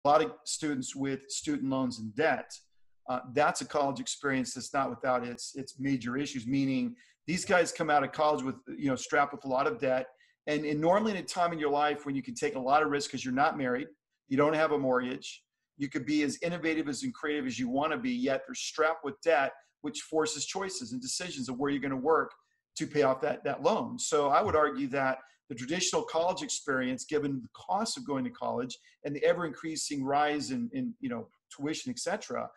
a lot of students with student loans and debt. That's a college experience that's not without its major issues. Meaning, these guys come out of college with strapped with a lot of debt, and normally in a time in your life when you can take a lot of risk because you're not married, you don't have a mortgage, you could be as innovative as and creative as you want to be, yet they're strapped with debt, which forces choices and decisions of where you're going to work to pay off that loan. So I would argue that the traditional college experience, given the cost of going to college and the ever increasing rise in tuition, et cetera,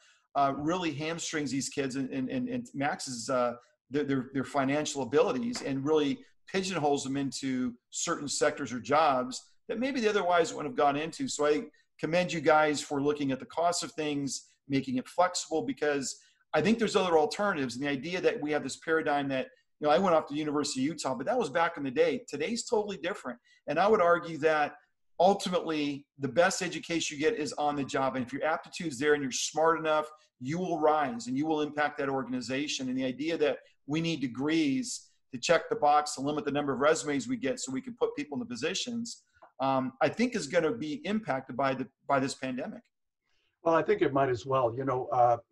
really hamstrings these kids and maxes their financial abilities and really pigeonholes them into certain sectors or jobs that maybe they otherwise wouldn't have gone into. So I commend you guys for looking at the cost of things, making it flexible, because I think there's other alternatives. And the idea that we have this paradigm that, I went off to the University of Utah, but that was back in the day. Today's totally different. And I would argue that ultimately the best education you get is on the job. And if your aptitude's there and you're smart enough, you will rise and you will impact that organization. And the idea that we need degrees to check the box to limit the number of resumes we get so we can put people in the positions, I think is going to be impacted by this pandemic. Well, I think it might as well.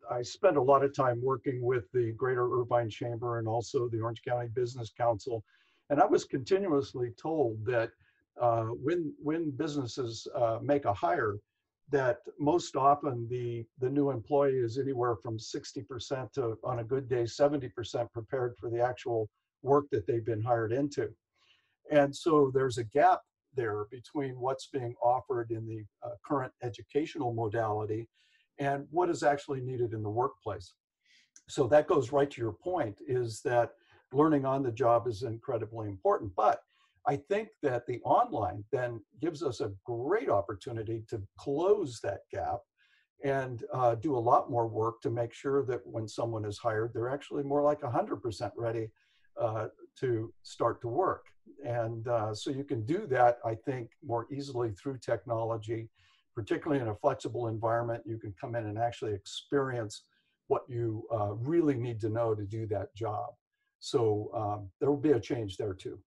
I spent a lot of time working with the Greater Irvine Chamber and also the Orange County Business Council. And I was continuously told that when businesses make a hire, that most often the new employee is anywhere from 60% to, on a good day, 70% prepared for the actual work that they've been hired into. And so there's a gap there between what's being offered in the current educational modality and what is actually needed in the workplace. So that goes right to your point, is that learning on the job is incredibly important. But I think that the online then gives us a great opportunity to close that gap and do a lot more work to make sure that when someone is hired, they're actually more like 100% ready to start to work. And so you can do that, I think, more easily through technology, particularly in a flexible environment. You can come in and actually experience what you really need to know to do that job. So there will be a change there too.